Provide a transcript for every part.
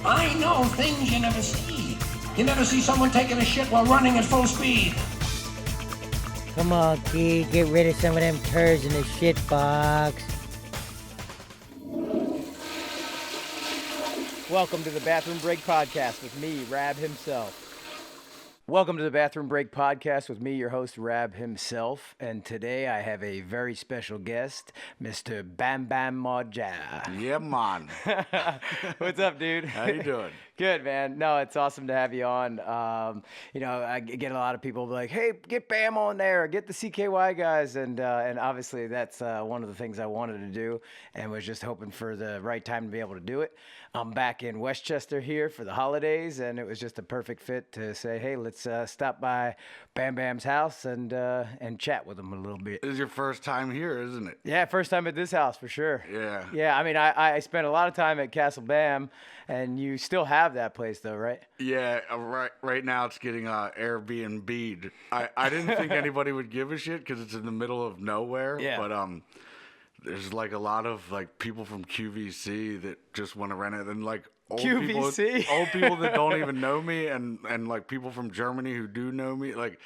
I know things you never see. You never see someone taking a shit while running at full speed. Come on, kid, get rid of some of them turds in the shit box. Welcome to the Bathroom Break Podcast with me, Rab himself. Welcome to the Bathroom Break Podcast with me, your host, Rab himself. And today I have a very special guest, Mr. Bam Margera. Yeah, man. What's up, dude? How you doing? Good, man. No, it's awesome to have you on. I get a lot of people like, hey, get Bam on there, get the CKY guys. And obviously that's one of the things I wanted to do and was just hoping for the right time to be able to do it. I'm back in Westchester here for the holidays, and it was just a perfect fit to say, hey, let's stop by Bam Bam's house and chat with him a little bit. This is your first time here, isn't it? Yeah, first time at this house for sure. Yeah. Yeah, I mean, I spent a lot of time at Castle Bam, and you still have that place though, right? Yeah, right now it's getting Airbnb'd. I didn't think anybody would give a shit because it's in the middle of nowhere. Yeah. But there's like a lot of like people from QVC that just want to rent it, and like old QVC? old people that don't even know me, and like people from Germany who do know me. Like,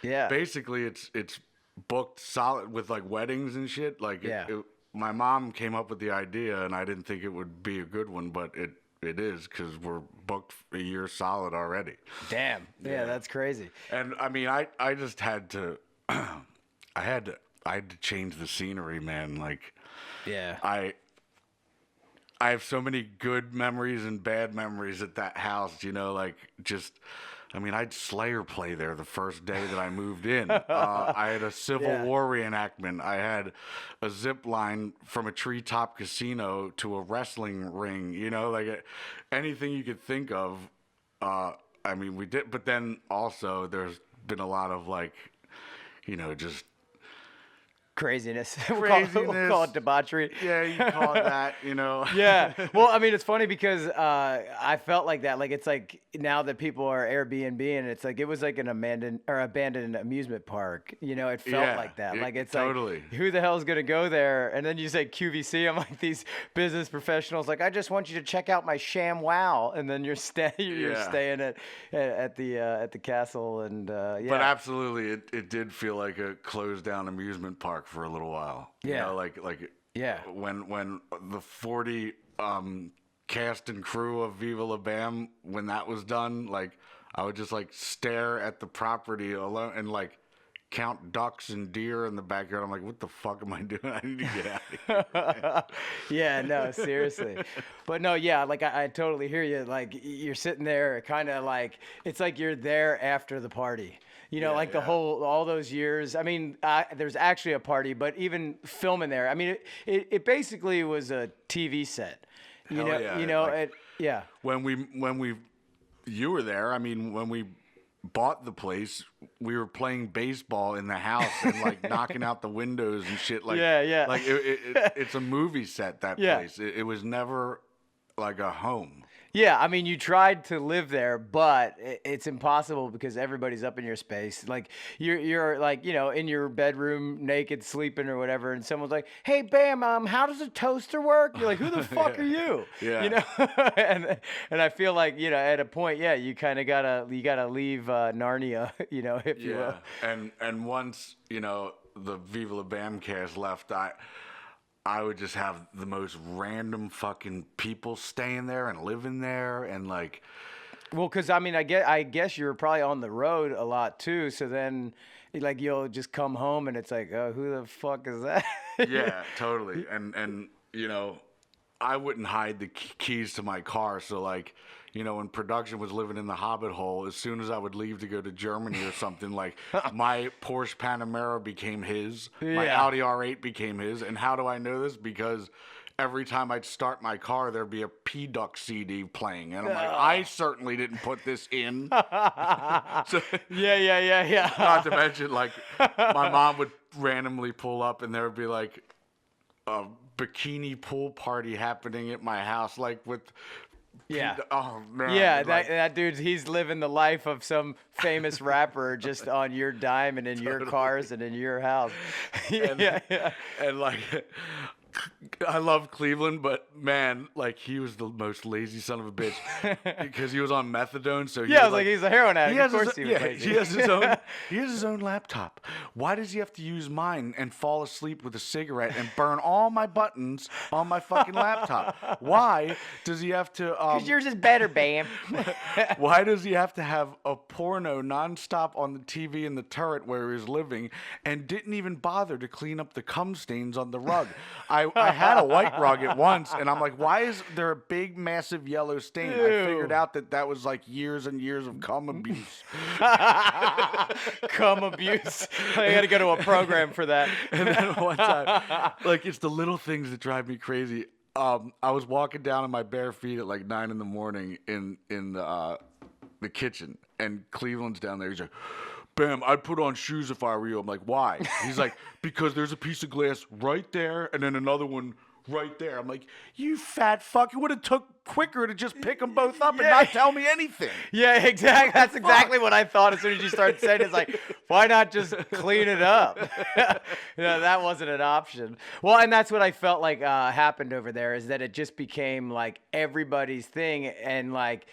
Yeah. basically it's booked solid with like weddings and shit. Like, Yeah. My mom came up with the idea, and I didn't think it would be a good one, but it is, because we're booked a year solid already. Damn. Yeah, that's crazy. And I mean, I just had to, I had to change the scenery, man. Like, Yeah. I have so many good memories and bad memories at that house, like just, I mean, I'd Slayer play there the first day that I moved in. I had a Civil War reenactment. I had a zip line from a treetop casino to a wrestling ring, like anything you could think of. I mean, we did, but then also there's been a lot of like, just Craziness. Craziness. We'll call it debauchery. Yeah, you call it that, Yeah. Well, I mean, it's funny because I felt like that. Like, it's like now that people are Airbnb, and it's like it was like an abandoned amusement park. It felt like that. Like, it's totally. like, who the hell is going to go there? And then you say QVC. I'm like, these business professionals, like, I just want you to check out my sham wow. And then you're staying at the castle. And yeah. But absolutely, it did feel like a closed down amusement park for a little while. Yeah. Yeah. When the 40 cast and crew of Viva La Bam, when that was done, like, I would just like stare at the property alone and like count ducks and deer in the backyard. I'm like, what the fuck am I doing? I need to get out of here. Yeah, no, seriously. But no, yeah, like I totally hear you. Like, you're sitting there kind of like, it's like you're there after the party. All those years. I mean, there's actually a party, but even filming there, I mean, it basically was a TV set. Yeah. When you were there, I mean, when we bought the place, we were playing baseball in the house and like knocking out the windows and shit. Like, yeah. Like it's a movie set, that Yeah. place. It was never like a home. Yeah, I mean, you tried to live there, but it's impossible because everybody's up in your space. Like, you're like, in your bedroom, naked, sleeping or whatever, and someone's like, "Hey, Bam, how does a toaster work?" You're like, "Who the fuck are you?" Yeah. And I feel like, at a point, you kind of gotta leave Narnia, if you will. And once the Viva La Bam cast left, I would just have the most random fucking people staying there and living there, and like. Well, because I mean, I guess you're probably on the road a lot too. So then, like, you'll just come home and it's like, oh, who the fuck is that? Yeah, totally. And I wouldn't hide the keys to my car. So like, when production was living in the Hobbit hole, as soon as I would leave to go to Germany or something, like my Porsche Panamera became his, my Audi R8 became his. And how do I know this? Because every time I'd start my car, there'd be a P-Duck CD playing. And I'm like, I certainly didn't put this in. So, Yeah. not to mention, like, my mom would randomly pull up and there would be like a bikini pool party happening at my house, like with Yeah. Oh man. Yeah, like, that dude's he's living the life of some famous rapper just on your dime and in your cars and in your house. and like I love Cleveland, but man, like he was the most lazy son of a bitch because he was on methadone. So Yeah, I was like, he's a heroin addict. Of course he was lazy. He has his own. He has his own laptop. Why does he have to use mine and fall asleep with a cigarette and burn all my buttons on my fucking laptop? Why does he have to? Because yours is better, Bam. Why does he have to have a porno nonstop on the TV in the turret where he's living and didn't even bother to clean up the cum stains on the rug? I had a white rug at once, and I'm like, why is there a big, massive yellow stain? Ew. I figured out that was like years and years of cum abuse. Cum abuse. I got to go to a program for that. And then one time, like, it's the little things that drive me crazy. I was walking down on my bare feet at like 9 a.m. in the kitchen, and Cleveland's down there. He's like, Bam, I'd put on shoes if I were you. I'm like, why? He's like, because there's a piece of glass right there and then another one right there. I'm like, you fat fuck. It would have took quicker to just pick them both up and not tell me anything. Yeah, exactly. That's exactly what I thought as soon as you started saying it. It's like, why not just clean it up? That wasn't an option. Well, and that's what I felt like happened over there is that it just became like everybody's thing and like,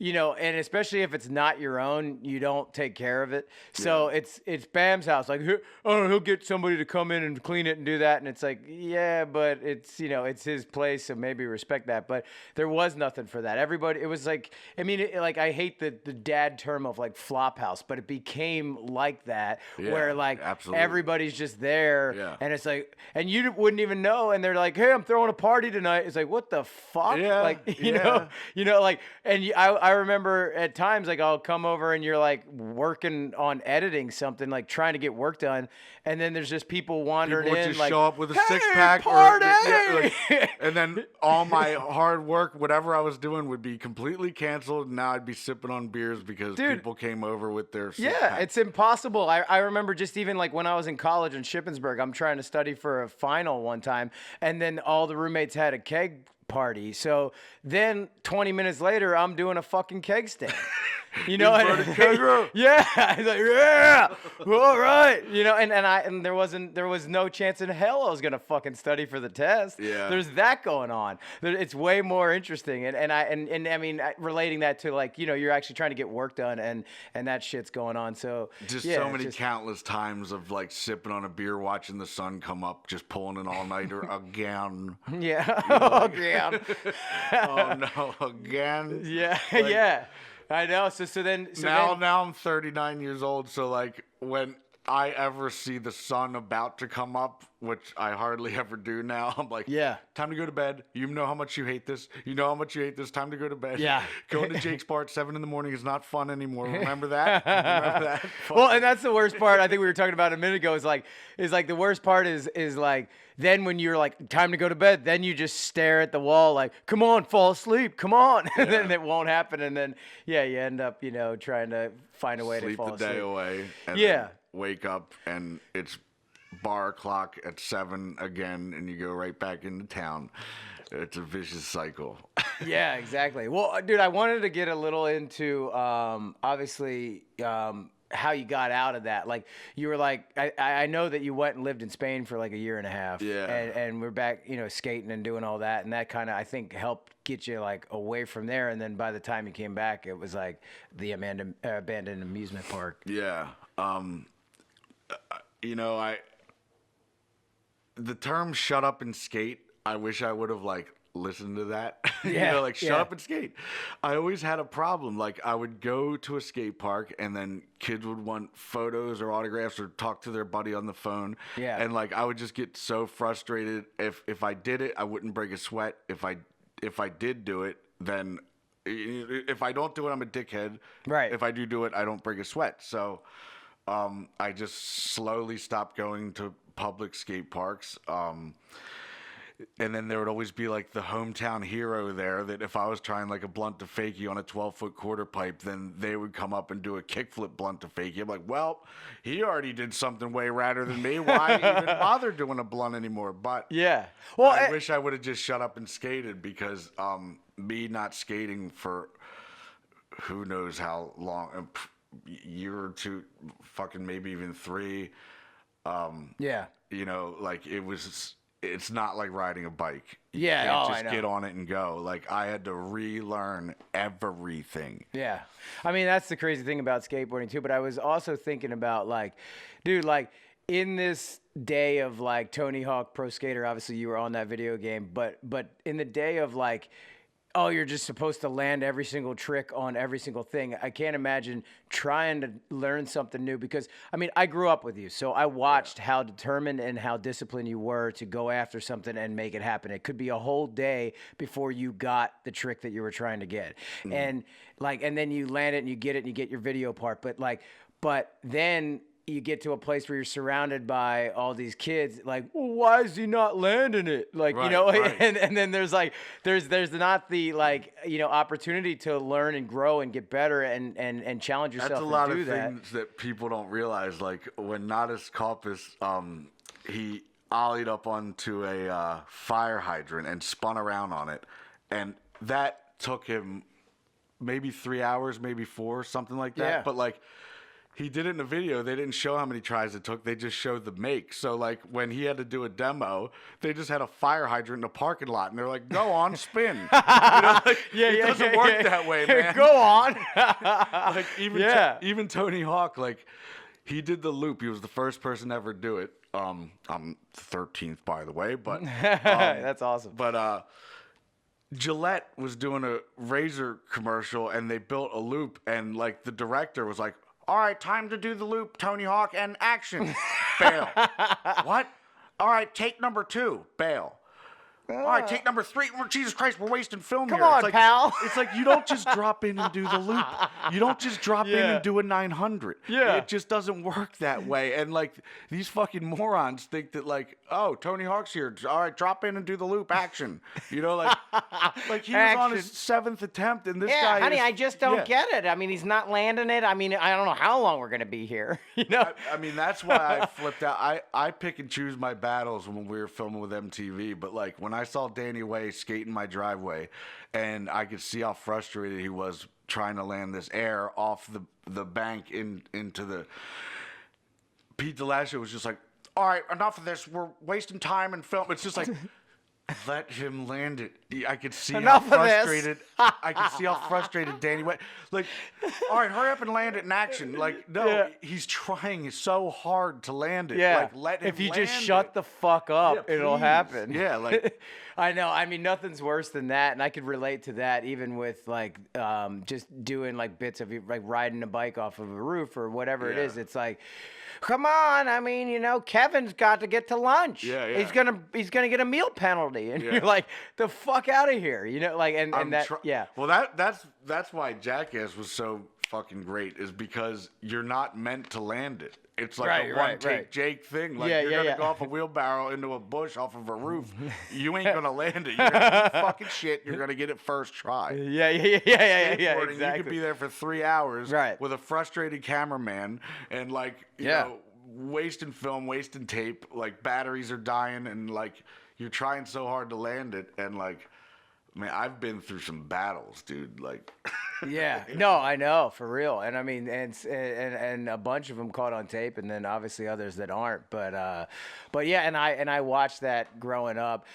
you know, and especially if it's not your own, you don't take care of it. So it's Bam's house. Like, oh, he'll get somebody to come in and clean it and do that. And it's like, yeah, but it's, you know, it's his place, so maybe respect that. But there was nothing for that. Everybody, it was like, I mean, like I hate the dad term of like flop house, but it became like that where like everybody's just there, and it's like, and you wouldn't even know. And they're like, hey, I'm throwing a party tonight. it's like, what the fuck? Like, you know, like, and I remember at times, like, I'll come over and you're like working on editing something, like trying to get work done. And then there's just people wandering people would in, just like, show up with a hey, 6-pack. Party! And then all my hard work, whatever I was doing, would be completely canceled. And now I'd be sipping on beers because people came over with their 6-pack. Yeah, it's impossible. I remember just even like when I was in college in Shippensburg, I'm trying to study for a final one time. And then all the roommates had a keg party. So then 20 minutes later, I'm doing a fucking keg stand. You know, yeah, I was like, yeah, all right, you know, and there was no chance in hell I was gonna fucking study for the test. Yeah, there's that going on. It's way more interesting, and I mean, relating that to like, you know, you're actually trying to get work done, and that shit's going on. So just so many countless times of like sipping on a beer, watching the sun come up, just pulling an all-nighter again. Yeah, you know, again. Oh no, again. Yeah, like, yeah. I know. So now I'm 39 years old. So like when I ever see the sun about to come up, which I hardly ever do now, I'm like, yeah, time to go to bed. You know how much you hate this. You know how much you hate this. Time to go to bed. Yeah. Going to Jake's bar at 7 a.m. is not fun anymore. Remember that? Remember that? Well, and that's the worst part. I think we were talking about a minute ago. Is like the worst part is like then when you're like time to go to bed, then you just stare at the wall like, come on, fall asleep, come on, and then it won't happen, and then you end up trying to find a way to fall asleep. Sleep the day away. And then wake up and it's bar clock at 7 again, and you go right back into town. It's a vicious cycle. Yeah, exactly. Well, dude, I wanted to get a little into obviously how you got out of that. Like you were like, I know that you went and lived in Spain for like a year and a half. Yeah. And we're back, skating and doing all that, and that kind of I think helped get you like away from there. And then by the time you came back, it was like the abandoned amusement park. Yeah. The term "shut up and skate," I wish I would have like listened to that. Shut up and skate. I always had a problem. Like I would go to a skate park and then kids would want photos or autographs or talk to their buddy on the phone. Yeah. And like I would just get so frustrated. If I did it, I wouldn't break a sweat. If I did do it, then if I don't do it, I'm a dickhead. Right. If I do it, I don't break a sweat. So I just slowly stopped going to public skate parks. And then there would always be like the hometown hero there that if I was trying like a blunt to fakie on a 12-foot quarter pipe, then they would come up and do a kickflip blunt to fakie. I'm like, well, he already did something way radder than me. Why even bother doing a blunt anymore? But yeah, well, I wish I would have just shut up and skated because me not skating for who knows how long, a year or two, fucking maybe even 3. Yeah. Like it was it's not like riding a bike. You Yeah, can't I just know. get on it and go. Like, I had to relearn everything. Yeah. I mean, that's the crazy thing about skateboarding too. But I was also thinking about like, dude, like in this day of like Tony Hawk Pro Skater, obviously you were on that video game, but in the day of like, oh, you're just supposed to land every single trick on every single thing. I can't imagine trying to learn something new because, I mean, I grew up with you. So I watched how determined and how disciplined you were to go after something and make it happen. It could be a whole day before you got the trick that you were trying to get. And then you land it and you get it and you get your video part. But then you get to a place where you're surrounded by all these kids, like, well, why is he not landing it? Like, you Right, know, right. and then there's like, there's not the like, you know, opportunity to learn and grow and get better and challenge yourself. That's a lot and do of that. things that people don't realize. Like, when Nadas Kalpis, he ollied up onto a fire hydrant and spun around on it. And that took him maybe 3 hours, maybe 4, something like that. Yeah. But, like, he did it in a video. They didn't show how many tries it took. They just showed the make. So, like, when he had to do a demo, they just had a fire hydrant in a parking lot. And they're like, go on, spin. You know, like, it doesn't work that way, man. Go on. Like, even Tony Hawk, like, he did the loop. He was the first person to ever do it. I'm 13th, by the way. But That's awesome. But Gillette was doing a razor commercial, and they built a loop. And, like, the director was like, all right, time to do the loop, Tony Hawk, and action. Bail. What? All right, take number 2. Bail. All right, take number 3. Jesus Christ, we're wasting film Come here. on, It's like, pal. It's like you don't just drop in and do the loop. You don't just drop in and do a 900. Yeah. It just doesn't work that way. And, like, these fucking morons think that, like, oh, Tony Hawk's here. All right, drop in and do the loop. Action. You know, like he was on his 7th attempt, and this guy honey, is, I just don't get it. I mean, he's not landing it. I mean, I don't know how long we're gonna be here. You know. I mean, that's why I flipped out. I pick and choose my battles when we were filming with MTV. But, like, when I saw Danny Way skating my driveway, and I could see how frustrated he was trying to land this air off the bank into the. Pete DeLasio was just like, all right, enough of this. We're wasting time and film. It's just like, let him land it. I could see Enough how of this. frustrated. I could see how frustrated Danny went. Like, all right, hurry up and land it in action. Like, no, he's trying so hard to land it. Yeah. Like, let him. If you just land shut it. the fuck up, Yeah, it'll please. happen. Yeah, like. I know. I mean, nothing's worse than that, and I could relate to that even with like just doing like bits of like riding a bike off of a roof or whatever it Yeah. is. It's like, come on. I mean, you know, Kevin's got to get to lunch. Yeah, yeah. He's gonna get a meal penalty, and Yeah. you're like, the fuck out of here. You know, like and that yeah. Well, that's why Jackass was so fucking great, is because you're not meant to land it. It's like Right, a right, one-take right. Jake thing. Like, Yeah, you're yeah, gonna yeah. go off a wheelbarrow into a bush off of a roof. You ain't gonna land it. You're gonna eat fucking shit. You're gonna get it first try. Yeah, Skateboarding, exactly. You could be there for 3 hours Right. with a frustrated cameraman and, like, you know, wasting film, wasting tape. Like, batteries are dying, and, like, you're trying so hard to land it, and, like, man, I've been through some battles, dude. Like, Yeah, no, I know, for real. And I mean, and a bunch of them caught on tape, and then obviously others that aren't. But yeah, and I watched that growing up.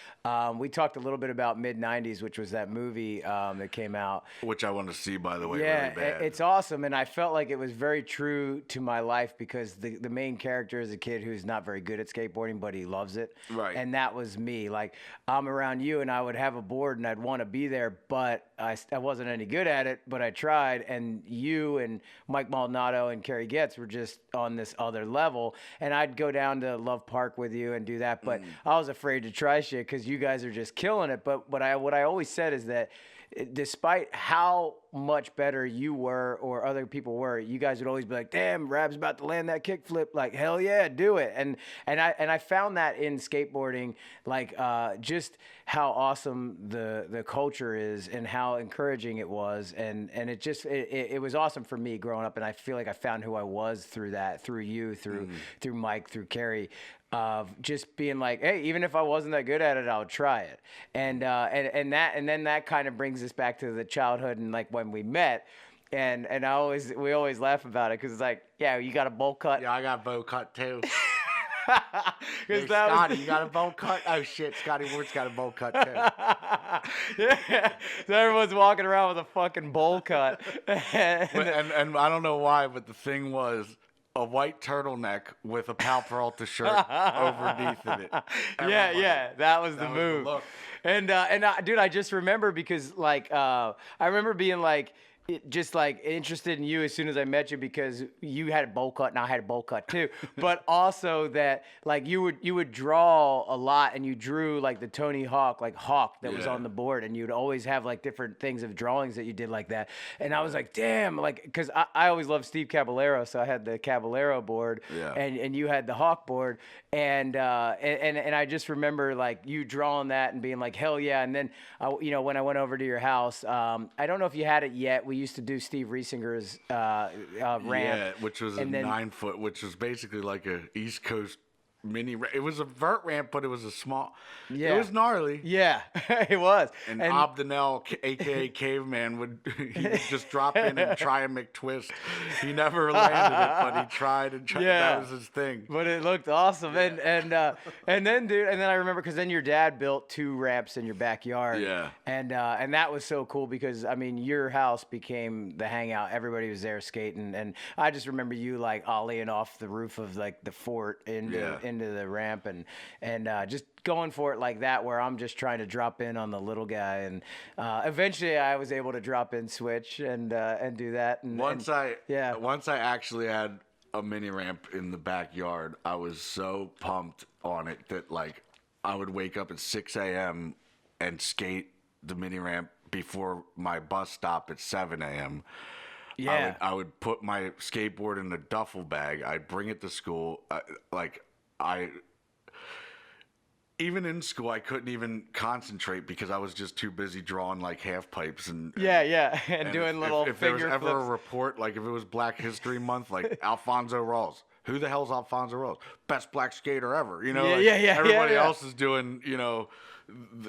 We talked a little bit about mid-90s, which was that movie that came out. which I want to see, by the way, Yeah, really bad. it's awesome, and I felt like it was very true to my life because the main character is a kid who's not very good at skateboarding, but he loves it. Right. And that was me. Like, I'm around you, and I would have a board, and I'd want to be there, but I wasn't any good at it, but I tried, and you and Mike Maldonado and Kerry Getz were just on this other level, and I'd go down to Love Park with you and do that, but I was afraid to try shit because you guys are just killing it. But what I always said is that despite how much better you were or other people were, you guys would always be like, damn, Rab's about to land that kickflip. Like, hell yeah, do it. And I found that in skateboarding, like just how awesome the culture is and how encouraging it was. And it was awesome for me growing up. And I feel like I found who I was through that, through you, through Mike, through Kerry. Of just being like, hey, even if I wasn't that good at it, I'll try it, and then that kind of brings us back to the childhood and like when we met, and we always laugh about it because it's like, yeah, you got a bowl cut. Yeah, I got bow cut too. Hey, that Scotty, was you got a bowl cut? Oh shit, Scotty Ward's got a bowl cut too. yeah. So everyone's walking around with a fucking bowl cut. And I don't know why, but the thing was a white turtleneck with a Pal Peralta shirt underneath of it. Yeah, that was the That was the move. look. Dude, I just remember because like I remember being like just like interested in you as soon as I met you because you had a bowl cut and I had a bowl cut too. But also that like you would draw a lot and you drew like the Tony Hawk that was on the board and you'd always have like different things of drawings that you did like that. And I was like, damn, like because I always loved Steve Caballero, so I had the Caballero board and you had the Hawk board and I just remember like you drawing that and being like hell yeah. And then when I went over to your house, I don't know if you had it yet. We used to do Steve Riesinger's ramp. Yeah, which was and a then, 9 foot, which was basically like a East Coast mini ramp. It was a vert ramp, but it was a small. Yeah. It was gnarly. Yeah, it was. And Abdenel, aka Caveman, would just drop in and try a McTwist. He never landed it, but he tried and tried. Yeah. That was his thing. But it looked awesome, and then dude, and then I remember because then your dad built 2 ramps in your backyard, and that was so cool because I mean your house became the hangout. Everybody was there skating, and I just remember you like ollieing off the roof of like the fort into the ramp, and just going for it like that, where I'm just trying to drop in on the little guy, and eventually I was able to drop in switch and do that. And once I actually had a mini ramp in the backyard, I was so pumped on it that like I would wake up at 6 a.m. and skate the mini ramp before my bus stop at 7 a.m. Yeah, I would put my skateboard in a duffel bag. I'd bring it to school. Even in school, I couldn't even concentrate because I was just too busy drawing like half pipes and doing little if there was finger ever a flips. report, like if it was Black History Month, like Alfonso Rawls. Who the hell's Alfonso Rawls? Best black skater ever. You know, everybody else is doing,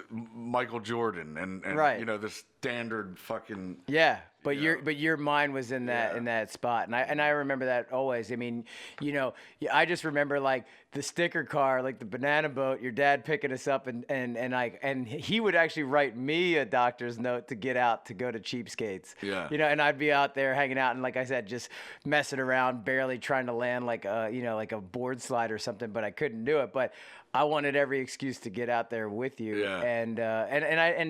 Michael Jordan and Right. The standard fucking But your mind was in that spot, and I remember that always. I mean, I just remember like the sticker car, like the banana boat. Your dad picking us up, and he would actually write me a doctor's note to get out to go to Cheapskates. Yeah. And I'd be out there hanging out, and like I said, just messing around, barely trying to land like a board slide or something, but I couldn't do it. But I wanted every excuse to get out there with you, and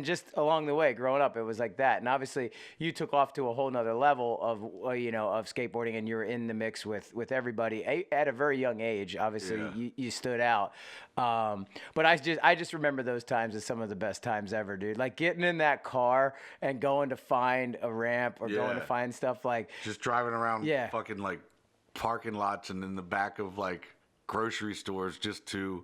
just along the way, growing up, it was like that. And obviously, you took off to a whole nother level of of skateboarding, and you were in the mix with everybody at a very young age. Obviously, you stood out. But I just remember those times as some of the best times ever, dude. Like getting in that car and going to find a ramp or going to find stuff like just driving around fucking like parking lots and in the back of like grocery stores just to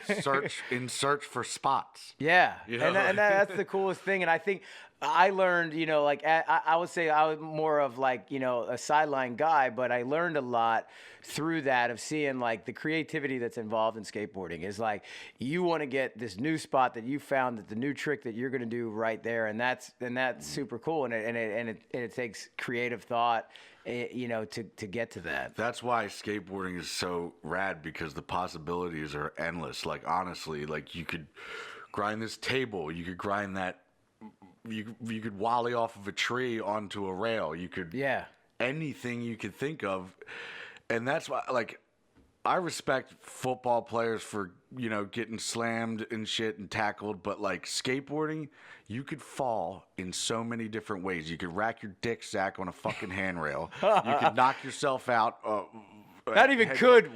search for spots. Yeah, and that's the coolest thing. And I think I learned, I would say I was more of like, a sideline guy, but I learned a lot through that of seeing like the creativity that's involved in skateboarding is like, you want to get this new spot that you found, that the new trick that you're going to do right there. And that's super cool. And it takes creative thought, to get to that. That's why skateboarding is so rad, because the possibilities are endless. Like, honestly, like you could grind this table, you could grind that, you could wally off of a tree onto a rail. You could anything you could think of. And that's why, like, I respect football players for, getting slammed and shit and tackled, but like skateboarding, you could fall in so many different ways. You could rack your dick sack on a fucking handrail. You could knock yourself out. Not even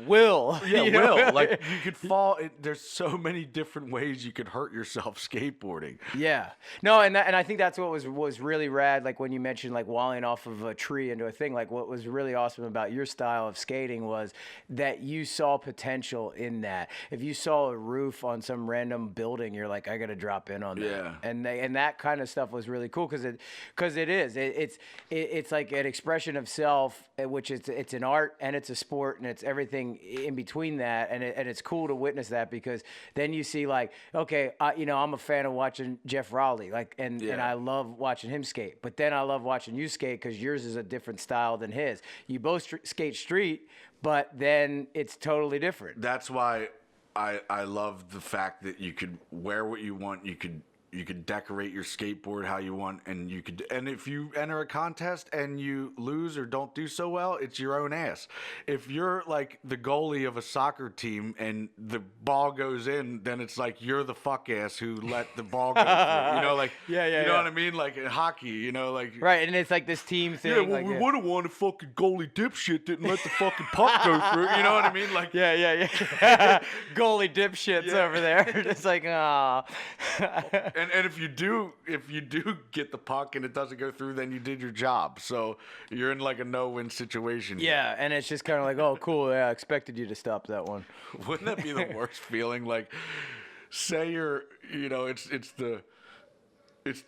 will. Yeah, will. Like, you could fall. There's so many different ways you could hurt yourself skateboarding. Yeah. No, and I think that's what was really rad. Like when you mentioned like walling off of a tree into a thing. Like what was really awesome about your style of skating was that you saw potential in that. If you saw a roof on some random building, you're like, I got to drop in on that. Yeah. And that kind of stuff was really cool because it's like an expression of self, which it's an art and it's a sport. And it's everything in between that, and it's cool to witness that, because then you see like, okay, I'm a fan of watching Jeff Raleigh, like, and I love watching him skate, but then I love watching you skate because yours is a different style than his. You both skate street, but then it's totally different. That's why I love the fact that you could wear what you want. You could decorate your skateboard how you want, and if you enter a contest and you lose or don't do so well, it's your own ass. If you're like the goalie of a soccer team and the ball goes in, then it's like you're the fuck ass who let the ball go through. You know, like you know what I mean? Like in hockey, you know, like Right, and it's like this team thing. yeah, well, we would have won if fucking goalie dipshit didn't let the fucking puck go through. You know what I mean? Like yeah. Goalie dipshits over there, just like ah. And if you do get the puck and it doesn't go through, then you did your job. So you're in like a no-win situation. Yeah, and it's just kind of like, oh, cool. Yeah, I expected you to stop that one. Wouldn't that be the worst feeling? Like, say it's the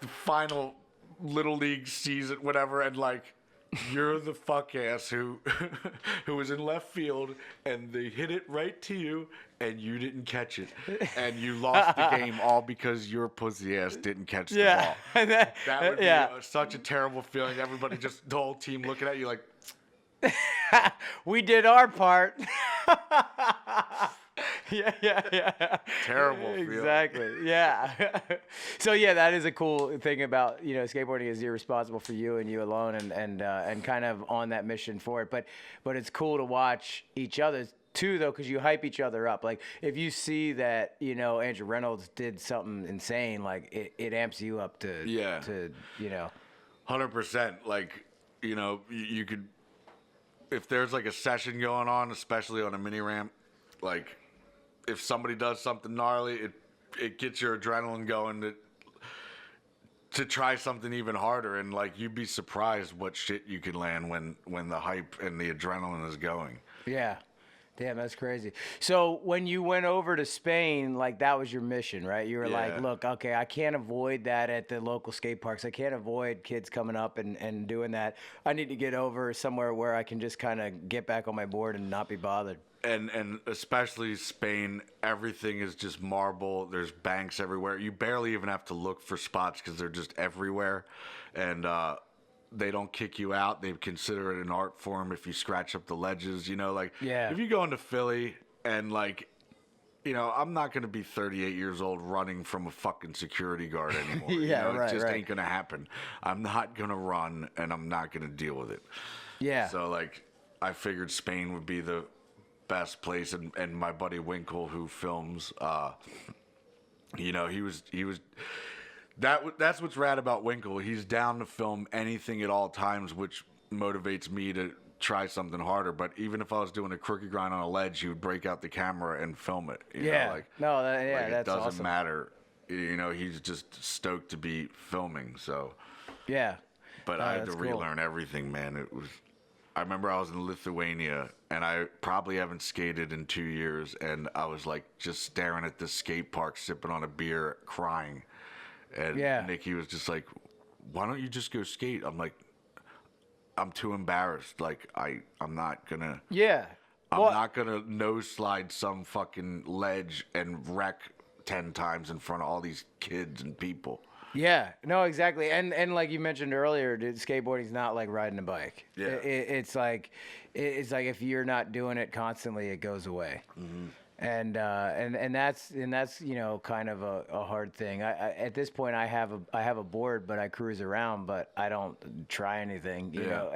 final little league season, whatever, and like you're the fuck ass who was in left field and they hit it right to you and you didn't catch it and you lost the game all because your pussy ass didn't catch the ball. That would be such a terrible feeling. Everybody the whole team looking at you like, we did our part. Yeah. Terrible feeling. Exactly. Yeah. So yeah, that is a cool thing about skateboarding is you're responsible for you and you alone, and kind of on that mission for it. But it's cool to watch each other too, though, because you hype each other up. Like if you see that Andrew Reynolds did something insane, like it amps you up to 100%. Like you could, if there's like a session going on, especially on a mini ramp, like if somebody does something gnarly, it gets your adrenaline going to try something even harder, and like you'd be surprised what shit you can land when the hype and the adrenaline is going. Yeah. Damn, that's crazy. So when you went over to Spain, like that was your mission, right? You were like, look, okay, I can't avoid that at the local skate parks. I can't avoid kids coming up and doing that. I need to get over somewhere where I can just kind of get back on my board and not be bothered. And especially Spain, everything is just marble. There's banks everywhere. You barely even have to look for spots because they're just everywhere. And they don't kick you out. They consider it an art form if you scratch up the ledges. If you go into Philly and I'm not going to be 38 years old running from a fucking security guard anymore. It just ain't going to happen. I'm not going to run and I'm not going to deal with it. Yeah. So I figured Spain would be the best place, and my buddy Winkle, who films, he was that's what's rad about Winkle. He's down to film anything at all times, which motivates me to try something harder. But even if I was doing a crookie grind on a ledge, he would break out the camera and film it. It that's doesn't awesome. matter. He's just stoked to be filming. So yeah. But I had to relearn everything, man. I remember I was in Lithuania, and I probably haven't skated in 2 years, and I was like just staring at this skate park, sipping on a beer, crying. And Nikki was just like, "Why don't you just go skate?" I'm like, "I'm too embarrassed. Like I'm not gonna. Yeah. I'm not gonna nose slide some fucking ledge and wreck 10 times in front of all these kids and people." Yeah, no, exactly. And like you mentioned earlier, dude, skateboarding's not like riding a bike. Yeah. It's like if you're not doing it constantly, it goes away. Mm-hmm. And that's kind of a hard thing. I at this point I have a board, but I cruise around, but I don't try anything, you know.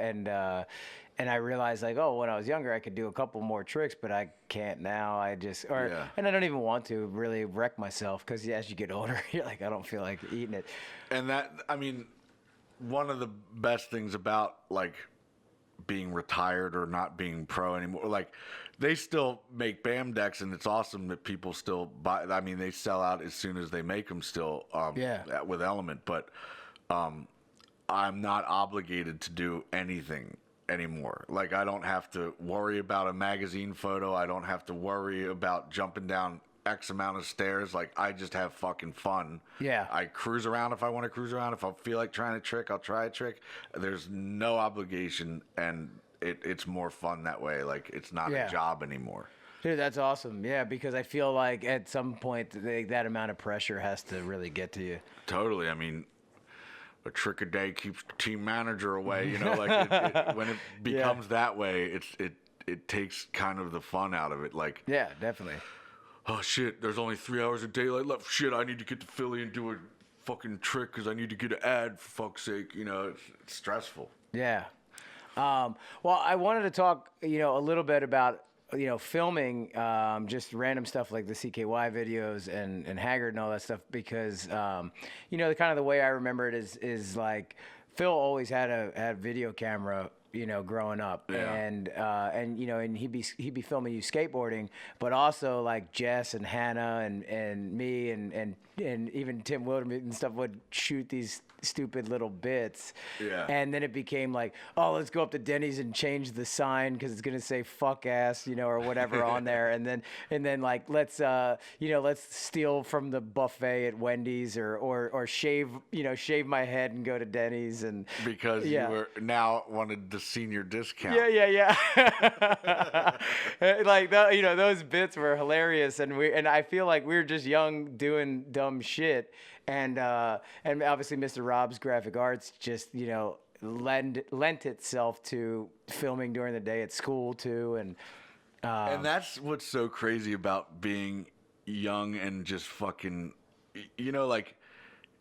And I realized when I was younger I could do a couple more tricks, but I can't now. And I don't even want to really wreck myself because as you get older, you're like, I don't feel like eating it. And one of the best things about being retired or not being pro anymore, they still make BAM decks, and it's awesome that people still buy. I mean, they sell out as soon as they make them still with Element, but I'm not obligated to do anything anymore. I don't have to worry about a magazine photo. I don't have to worry about jumping down X amount of stairs. I just have fucking fun. Yeah. I cruise around if I want to cruise around. If I feel like trying a trick, I'll try a trick. There's no obligation, and it's more fun that way. It's not a job anymore. Dude, that's awesome. Yeah, because I feel like at some point that amount of pressure has to really get to you. Totally. I mean, a trick a day keeps the team manager away. When it becomes that way, it takes kind of the fun out of it. Like, Yeah, definitely. oh shit, there's only 3 hours of daylight left. Shit, I need to get to Philly and do a fucking trick because I need to get an ad, for fuck's sake. You know, it's stressful. Yeah. Well, I wanted to talk, a little bit about, filming just random stuff like the CKY videos and Haggard and all that stuff because, the kind of the way I remember it is like Phil always had a video camera, growing up, Yeah. and he'd be filming you skateboarding, but also like Jess and Hannah and me and even Tim Wildermuth and stuff would shoot these stupid little bits. Yeah. And then it became like, oh, let's go up to Denny's and change the sign because it's gonna say "fuck ass," or whatever on there, and then like let's steal from the buffet at Wendy's or shave my head and go to Denny's and Because Yeah. you were now wanted the senior discount. yeah. Like those bits were hilarious, and I feel like we were just young doing dumb shit, and obviously Mr. Rob's graphic arts just lent itself to filming during the day at school too, and that's what's so crazy about being young and just fucking, like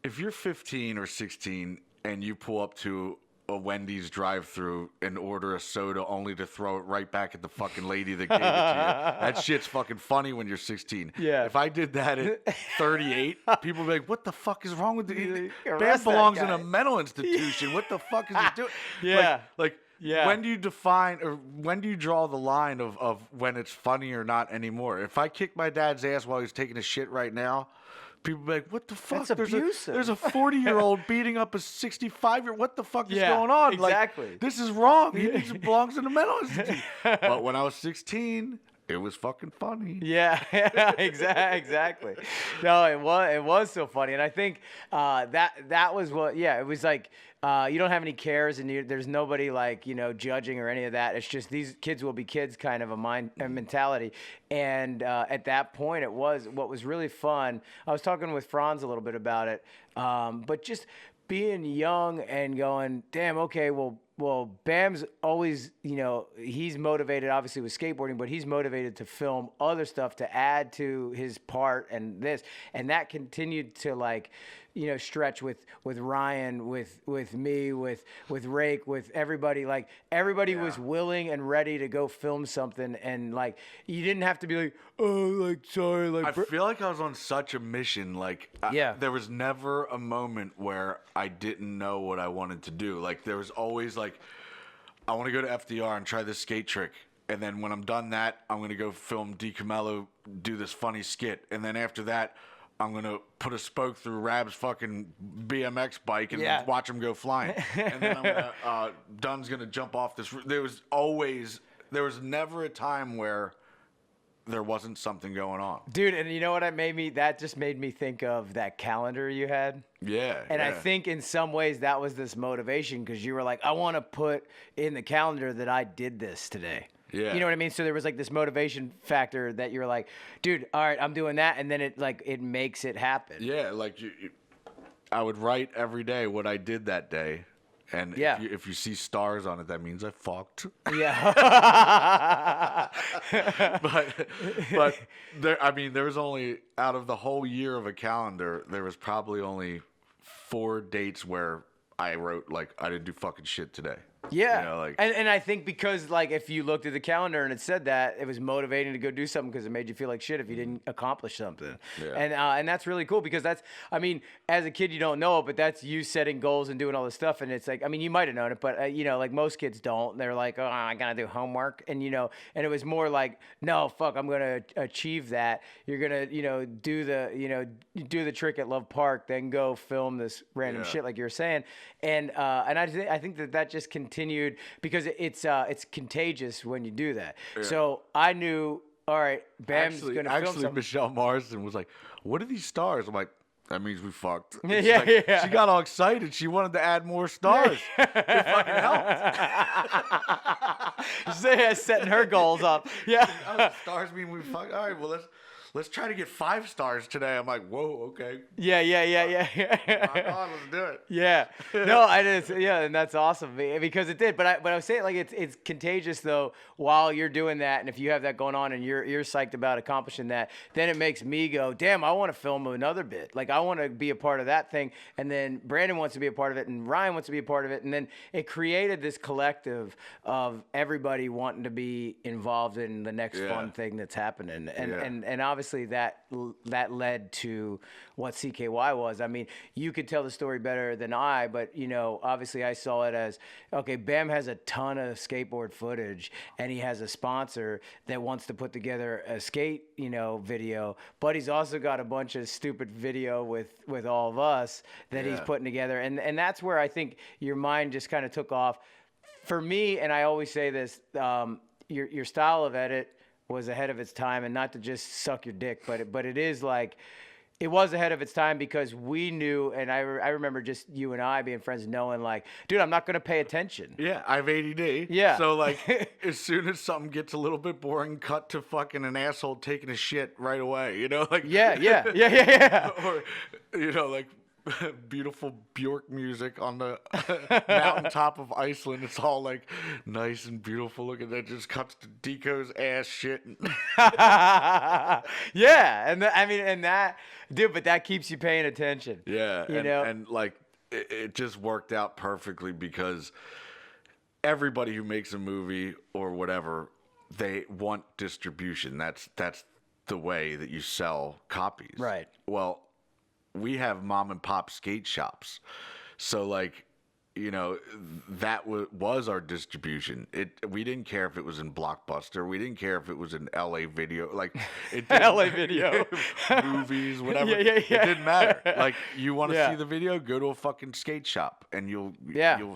if you're 15 or 16 and you pull up to a Wendy's drive-through and order a soda only to throw it right back at the fucking lady that gave it to you. That shit's fucking funny when you're 16. Yeah. If I did that at 38, people would be like, what the fuck is wrong with you? Arrest Bam that belongs in guy. a mental institution. What the fuck is he doing? Yeah. Like, when do you define or when do you draw the line of when it's funny or not anymore? If I kick my dad's ass while he's taking a shit right now, people be like, what the fuck? That's abusive. There's a 40-year-old beating up a 65-year-old. What the fuck is Yeah, going on? exactly. Like, this is wrong. He belongs in a mental institution. But when I was 16, it was fucking funny. Yeah, exactly. No, it was so funny, and I think that was what. Yeah, it was like you don't have any cares, and there's nobody like judging or any of that. It's just these kids will be kids, kind of a mentality. And at that point, it was what was really fun. I was talking with Franz a little bit about it, but just being young and going, damn, okay, well, Bam's always, he's motivated obviously with skateboarding, but he's motivated to film other stuff to add to his part and that continued to like, stretch with Ryan, with me, with Rake, with everybody. Like everybody was willing and ready to go film something, and like you didn't have to be like, oh, like sorry, like. I feel like I was on such a mission. Like, there was never a moment where I didn't know what I wanted to do. Like, there was always like, I want to go to FDR and try this skate trick. And then when I'm done that, I'm going to go film D. Camello do this funny skit. And then after that, I'm going to put a spoke through Rab's fucking BMX bike and watch him go flying. And then I'm going to, Dunn's going to jump off this. There was never a time where there wasn't something going on. Dude, and you know what that just made me think of that calendar you had. Yeah. And I think in some ways that was this motivation because you were like, I want to put in the calendar that I did this today. Yeah. You know what I mean? So there was like this motivation factor that you're like, dude, all right, I'm doing that. And then it makes it happen. Yeah. Like I would write every day what I did that day. And if you see stars on it, that means I fucked. Yeah. but there was only, out of the whole year of a calendar, there was probably only 4 dates where I wrote like I didn't do fucking shit today. Yeah, and I think because like if you looked at the calendar and it said that, it was motivating to go do something because it made you feel like shit if you didn't accomplish something. Yeah. And that's really cool because that's, as a kid you don't know it, but that's you setting goals and doing all this stuff. And it's like, you might have known it, but like most kids don't. They're like, oh, I gotta do homework, and and it was more like, no, fuck, I'm gonna achieve that. You're gonna do the trick at Love Park, then go film this random shit like you were saying, and I think that just continued because it's contagious when you do that. Yeah. So I knew, all right, Bam's going to film something. Actually, Michelle Marsden was like, what are these stars? I'm like, that means we fucked. Yeah. She got all excited. She wanted to add more stars. It fucking helped. She's setting her goals up. Yeah. Stars mean we fucked. All right, well, let's try to get 5 stars today. I'm like, whoa, okay. Yeah. Rock on, let's do it. Yeah. No, I just and that's awesome because it did. But I was saying like it's contagious though while you're doing that, and if you have that going on and you're psyched about accomplishing that, then it makes me go, damn, I want to film another bit. Like I want to be a part of that thing, and then Brandon wants to be a part of it, and Ryan wants to be a part of it, and then it created this collective of everybody wanting to be involved in the next fun thing that's happening, and obviously that led to what CKY was. I mean, you could tell the story better than I, but you know, obviously I saw it as, okay, Bam has a ton of skateboard footage and he has a sponsor that wants to put together a skate, you know, video, but he's also got a bunch of stupid video with all of us that he's putting together. And that's where I think your mind just kind of took off. For me, and I always say this, your style of edit was ahead of its time, and not to just suck your dick, but it is like, it was ahead of its time because we knew, and I remember just you and I being friends knowing like, dude, I'm not going to pay attention. Yeah, I have ADD. Yeah. So like, as soon as something gets a little bit boring, cut to fucking an asshole taking a shit right away. You know, like. Yeah. Or, you know, like beautiful Bjork music on the mountaintop of Iceland. It's all like nice and beautiful looking. That just cuts to Deco's ass shit. Yeah, and that, dude, but that keeps you paying attention. Yeah, you know, and like it just worked out perfectly because everybody who makes a movie or whatever, they want distribution. That's the way that you sell copies. Right. Well, we have mom and pop skate shops, so like, you know, that was our distribution. We didn't care if it was in Blockbuster. We didn't care if it was in LA Video. Like, it LA Video. Movies, whatever. Yeah. It didn't matter. Like, you want to Yeah. see the video, go to a fucking skate shop, and you'll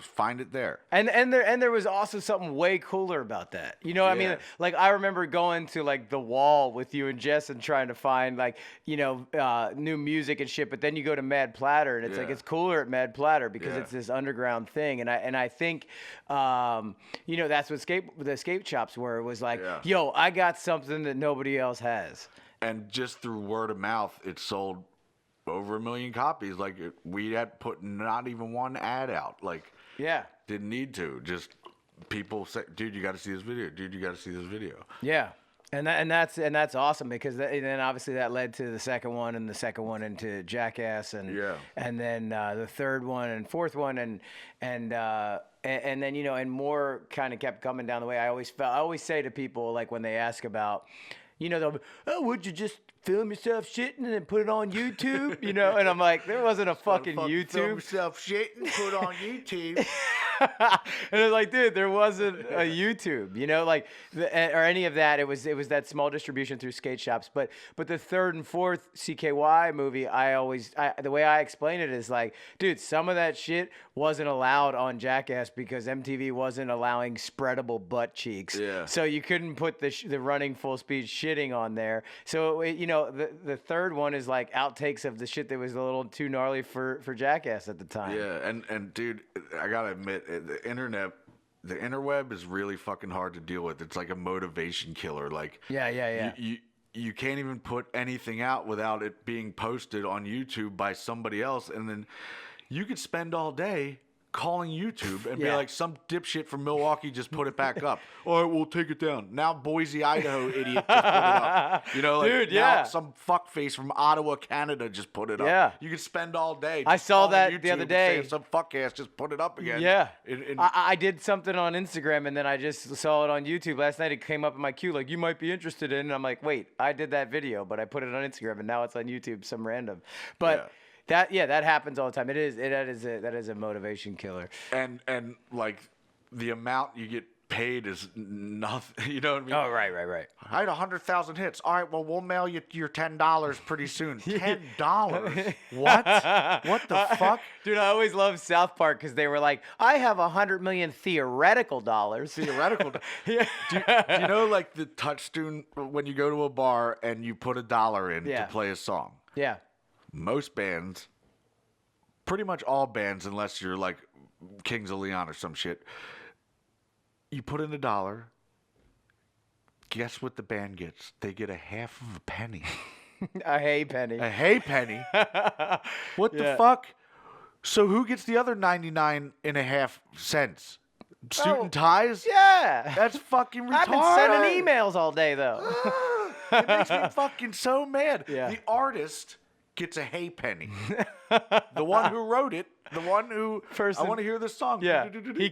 find it there. And there was also something way cooler about that. You know what I mean? Like, I remember going to, like, the Wall with you and Jess and trying to find, like, you know, new music and shit. But then you go to Mad Platter, and it's like, it's cooler at Mad Platter because it's this underground thing. And I think, you know, that's what the skate shops were. It was like, yo, I got something that nobody else has. And just through word of mouth, it sold over 1 million copies. Like, we had put not even one ad out. Like, didn't need to. Just people say, dude, you got to see this video. Dude, you got to see this video. Yeah. And that's awesome because then obviously that led to the second one, and the second one into Jackass, and then the third one and fourth one, and then, you know, and more kind of kept coming down the way. I always say to people, like, when they ask about, you know, they'll be, oh, would you just film yourself shitting and then put it on YouTube? You know, and I'm like, there wasn't a fucking YouTube. Film yourself shitting, put it on YouTube. And it's like, dude, there wasn't a YouTube, you know, like, or any of that. It was that small distribution through skate shops. But the third and fourth CKY movie, the way I explain it is like, dude, some of that shit wasn't allowed on Jackass because MTV wasn't allowing spreadable butt cheeks. Yeah. So you couldn't put the running full speed shitting on there. So, you know, the third one is like outtakes of the shit that was a little too gnarly for Jackass at the time. Yeah, and dude, I gotta admit, the interweb is really fucking hard to deal with. It's like a motivation killer. Like, you can't even put anything out without it being posted on YouTube by somebody else, and then you could spend all day calling YouTube and be like, some dipshit from Milwaukee just put it back up. All right, we'll take it down. Now Boise, Idaho idiot just put it up. You know, like, dude, now some fuckface from Ottawa, Canada just put it up. Yeah. You could spend all day. I saw that YouTube the other day. saying some fuck ass just put it up again. Yeah. And I did something on Instagram, and then I just saw it on YouTube. Last night it came up in my queue, like, you might be interested in. And I'm like, wait, I did that video, but I put it on Instagram, and now it's on YouTube, some random. But that happens all the time. That is a motivation killer. And like, the amount you get paid is nothing. You know what I mean? Oh, right. I had 100,000 hits. All right, well, we'll mail you your $10 pretty soon. $10? What? What the fuck? Dude, I always loved South Park because they were like, I have 100 million theoretical dollars. Theoretical. Do you know, like, the touchstone when you go to a bar and you put $1 in to play a song? Yeah. Most bands, pretty much all bands, unless you're like Kings of Leon or some shit, you put in $1, guess what the band gets? They get a half of a penny. A hay penny. A hay penny? What the Yeah. fuck? So who gets the other 99.5 cents? Suit and ties? Yeah. That's fucking retarded. I've been sending emails all day, though. It makes me fucking so mad. Yeah. The artist gets a hay penny. The one who wrote it, the one who I want to hear this song. Yeah. They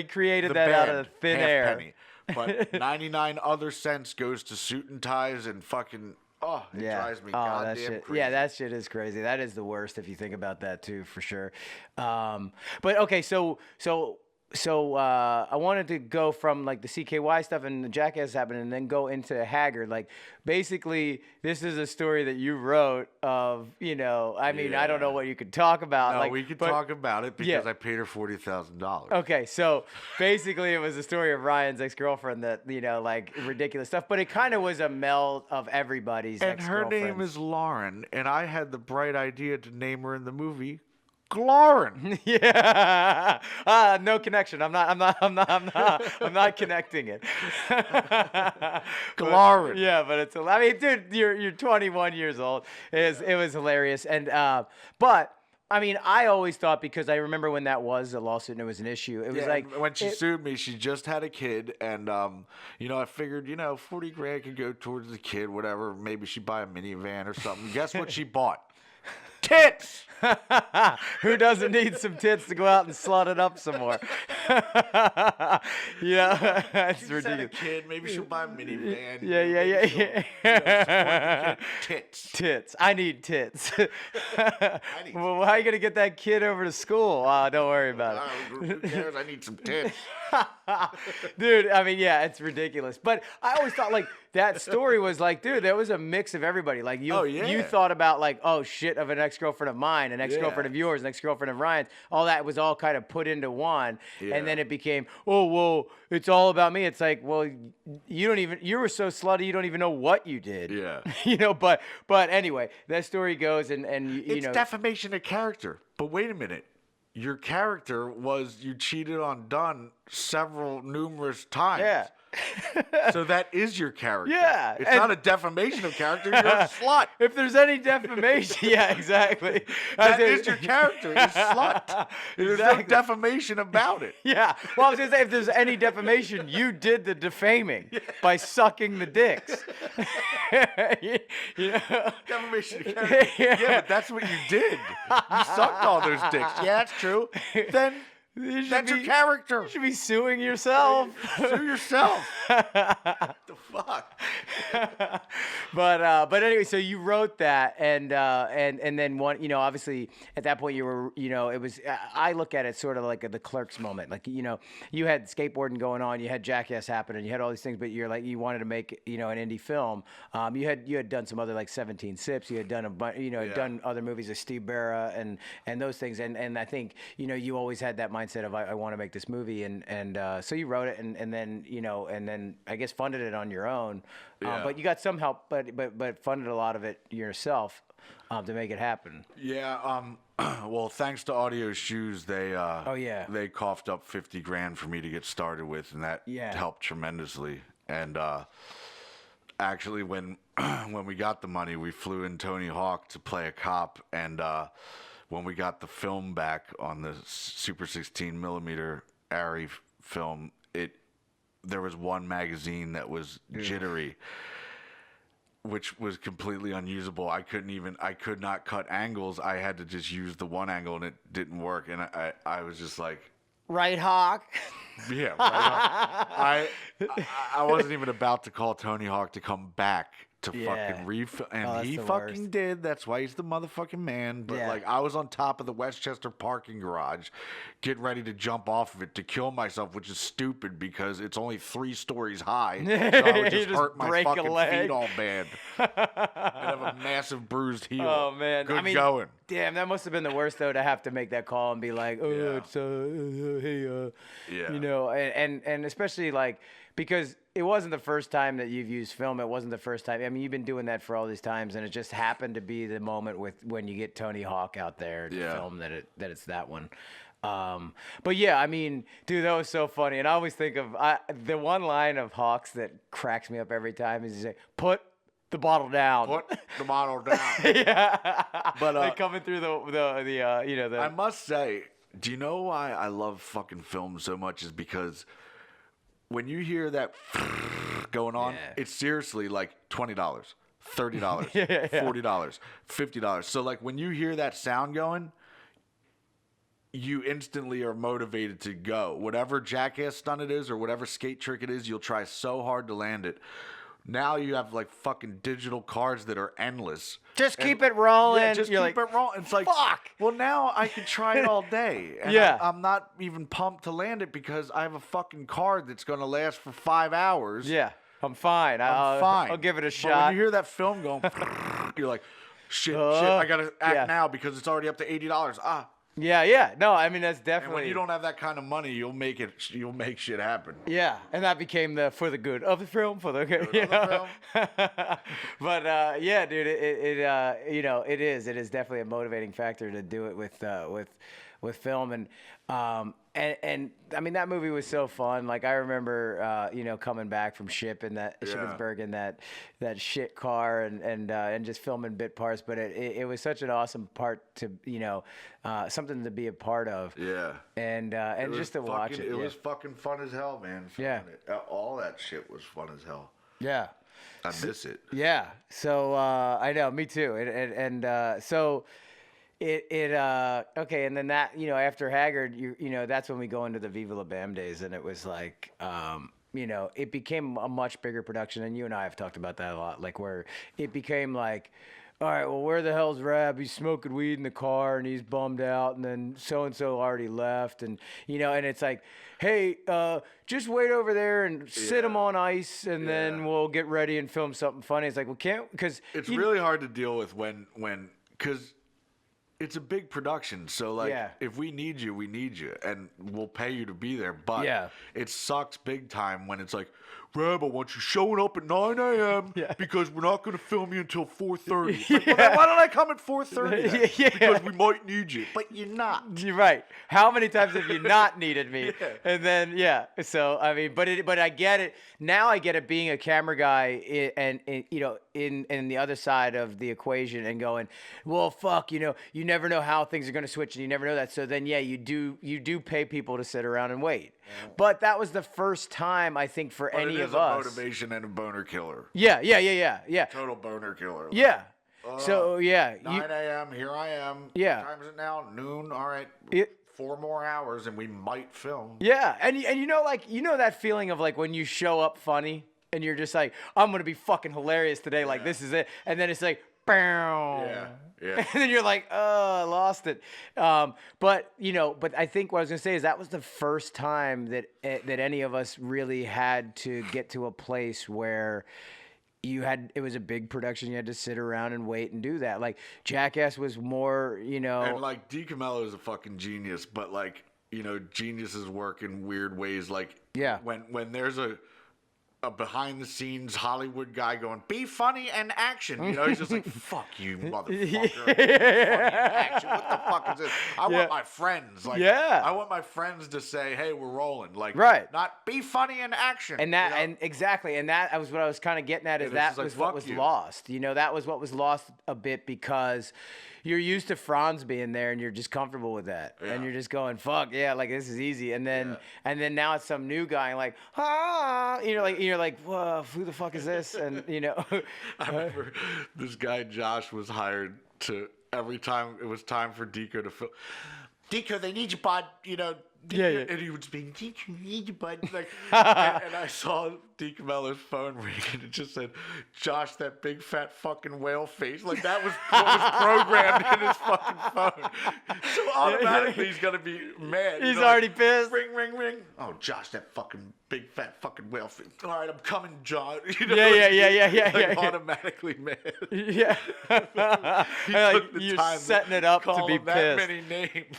created The that out band, of thin half air. penny. But 99 other cents goes to suit and ties and fucking it drives me goddamn that shit. crazy. Yeah, that shit is crazy. That is the worst if you think about that too, for sure. But okay, so I wanted to go from like the CKY stuff and the Jackass happening, and then go into Haggard. Like, basically, this is a story that you wrote of, I mean, I don't know what you could talk about. No, like, we could talk about it because Yeah. I paid her $40,000. Okay, so basically it was a story of Ryan's ex-girlfriend that, like ridiculous stuff, but it kind of was a meld of everybody's And her name ex-girlfriends. is Lauren, and I had the bright idea to name her in the movie Lauren. Yeah. No connection. I'm not connecting it. Lauren. Yeah, but it's. I mean, dude, you're 21 years old. It was hilarious, and but. I mean, I always thought, because I remember when that was a lawsuit and it was an issue. It was Yeah, like when she sued me, she just had a kid, and I figured, $40,000 could go towards the kid, whatever. Maybe she'd buy a minivan or something. Guess what she bought? Tits. Who doesn't need some tits to go out and slut it up some more? Yeah, that's She just had a ridiculous. kid. Maybe she'll buy a minivan. Yeah. Tits. Tits. I need tits. need Well, how are you gonna get that kid over to school? Don't worry about Who cares? I need some tits. it. Dude, I mean, yeah, it's ridiculous. But I always thought, like, that story was like, dude, there was a mix of everybody. Like, you, Oh, yeah. you thought about, like, oh, shit, of an ex-girlfriend of mine, an ex-girlfriend Yeah. of yours, an ex-girlfriend of Ryan's. All that was all kind of put into one. Yeah. And then it became, oh, well, it's all about me. It's like, well, you were so slutty, you don't even know what you did. Yeah. But anyway, that story goes, and It's defamation of character. But wait a minute. Your character was you cheated on Dunn numerous times. Yeah. So that is your character. Yeah, It's and- not a defamation of character. You're a slut. If there's any defamation, yeah, exactly. That is your character. You're a slut. There's no Exactly. defamation about it. Yeah. Well, I was gonna say, if there's any defamation, you did the defaming by sucking the dicks. you know? Defamation of character. Yeah, but that's what you did. You sucked all those dicks. Yeah, that's true. Then You should that's your be- character. You should be suing yourself. Sue yourself. What the fuck? But anyway, so you wrote that, and then one, obviously at that point you were, it was. I look at it sort of like the Clerks moment, like you had skateboarding going on, you had Jackass happening, you had all these things, but you're like you wanted to make an indie film. You had done some other like 17 Sips, you had done done other movies like Steve Barra and those things, and I think you always had that mindset of I want to make this movie, and so you wrote it, and then I guess funded it on your own. Yeah. But you got some help, but funded a lot of it yourself to make it happen. Yeah. Well, thanks to Audio Shoes, they they coughed up $50,000 for me to get started with, and that helped tremendously. And actually, when we got the money, we flew in Tony Hawk to play a cop, and when we got the film back on the Super 16 millimeter Arri film, there was one magazine that was jittery, which was completely unusable. I could not cut angles. I had to just use the one angle, and it didn't work. And I was just like, Right, Hawk? yeah. Right on. I wasn't even about to call Tony Hawk to come back to fucking refill, and that's he the fucking worst. did. That's why he's the motherfucking man. But Yeah. like, I was on top of the Westchester parking garage, getting ready to jump off of it to kill myself, which is stupid because it's only 3 stories high. So I would You just just hurt my break a fucking leg. feet all bad. I'd have a massive bruised heel. Oh man, Good I mean, going. damn, that must have been the worst though, to have to make that call and be like, oh, Yeah. it's hey, Yeah. and especially like because it wasn't the first time that you've used film. It wasn't the first time. I mean, you've been doing that for all these times, and it just happened to be the moment when you get Tony Hawk out there to film that it's that one. But yeah, I mean, dude, that was so funny. And I always think of the one line of Hawk's that cracks me up every time is he's like, "Put the bottle down." Put the bottle down. Yeah. But like coming through the I must say, do you know why I love fucking film so much? Is because when you hear that going on, it's seriously like $20, $30, $40, $50. So like when you hear that sound going, you instantly are motivated to go. Whatever jackass stunt it is or whatever skate trick it is, you'll try so hard to land it. Now you have like fucking digital cards that are endless. Just keep it rolling. Yeah, just You're keep like, it rolling. It's like, fuck. Well, now I can try it all day. And I'm not even pumped to land it because I have a fucking card that's going to last for 5 hours. Yeah, I'm fine. I'm fine. I'll give it a But shot. when you hear that film going, you're like, shit, I got to act now because it's already up to $80. Yeah. No, I mean, that's And definitely. when you don't have that kind of money, you'll make shit happen. Yeah, and that became for the good of the film, for the good. You know? But yeah, dude, it is definitely a motivating factor to do it with film, and I mean that movie was so fun. Like I remember, coming back from Shippensburg in that shit car and just filming bit parts. But it was such an awesome part to something to be a part of. Yeah. And just to watch it. It was fucking fun as hell, man. Yeah. All that shit was fun as hell. Yeah. I miss it. Yeah. So I know, me too. So. Okay, and then that, after Haggard, that's when we go into the Viva La Bam days, and it was like, it became a much bigger production, and you and I have talked about that a lot, like where it became like, all right, well, where the hell's Rab? He's smoking weed in the car, and he's bummed out, and then so-and-so already left, and, and it's like, hey, just wait over there and sit him on ice, and then we'll get ready and film something funny. It's like, well, can't, because... It's really hard to deal with because... It's a big production, so like if we need you, we need you, and we'll pay you to be there. But it sucks big time when it's like, Rab, I want you showing up at 9 a.m. because we're not going to film you until 4:30. Like, well, then why don't I come at 4:30? Because we might need you, but you're not. You're right. How many times have you not needed me? And then so I mean, but I get it now. I get it being a camera guy and in the other side of the equation and going, well, fuck, you never know how things are going to switch, and you never know that. So then, you do pay people to sit around and wait. But that was the first time, I think, for any of us. It is a motivation and a boner killer. Yeah. Total boner killer. Yeah. So 9 a.m. Here I am. Yeah. What time is it now? Noon. All right. 4 more hours, and we might film. Yeah, and that feeling of like when you show up funny, and you're just like, I'm gonna be fucking hilarious today. Like this is it, and then it's like. Yeah. And then you're like, oh, I lost it. But I think what I was gonna say is that was the first time that any of us really had to get to a place where it was a big production. You had to sit around and wait and do that. Like Jackass was more, And like DiCamillo is a fucking genius, but like, geniuses work in weird ways. Like when there's a behind the scenes Hollywood guy going, be funny and action. He's just like, fuck you, motherfucker. Funny and action. What the fuck is this? I want my friends. Like, I want my friends to say, hey, we're rolling. Like, not be funny and action. And that, and exactly. And that was what I was kind of getting at is that was what was lost. That was what was lost a bit because you're used to Franz being there and you're just comfortable with that. And you're just going, fuck, like this is easy. And then now it's some new guy like, you're like, whoa, who the fuck is this? And I remember this guy Josh was hired to every time it was time for Deco to film. Deco, they need you, bud. And he would speak, Deco, you need you, bud. Like, and I saw DiCamillo's phone ring, and it just said, Josh, that big fat fucking whale face. Like, that was what was programmed in his fucking phone. So automatically he's going to be mad. He's already pissed. Ring, ring, ring. Oh, Josh, that fucking big fat fucking whale face. All right, I'm coming, John. Yeah. Automatically mad. Yeah. He took the you're time setting it up to be that pissed. many names.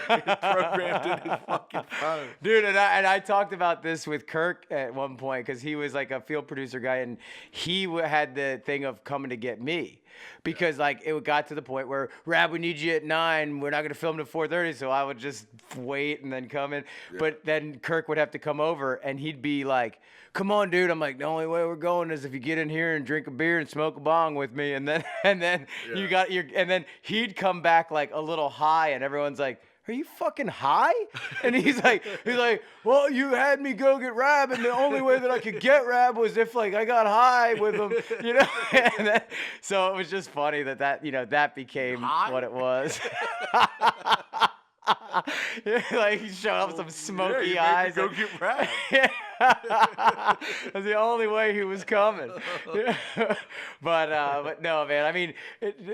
It's programmed in his fucking phone. Dude, and I talked about this with Kirk at one point because he was like a field producer guy, and he had the thing of coming to get me because like it got to the point where Rab, we need you at 9. We're not gonna film till 4:30, so I would just wait and then come in. Yeah. But then Kirk would have to come over, and he'd be like, "Come on, dude." I'm like, "The only way we're going is if you get in here and drink a beer and smoke a bong with me." And then and then he'd come back like a little high, and everyone's like, "Are you fucking high?" And he's like, "Well, you had me go get Rab, and the only way that I could get Rab was if like I got high with him, you know." And then, so it was just funny that became what it was. Like he showed up with some smoky eyes. Go get Rab. That's the only way he was coming. But no, man. I mean,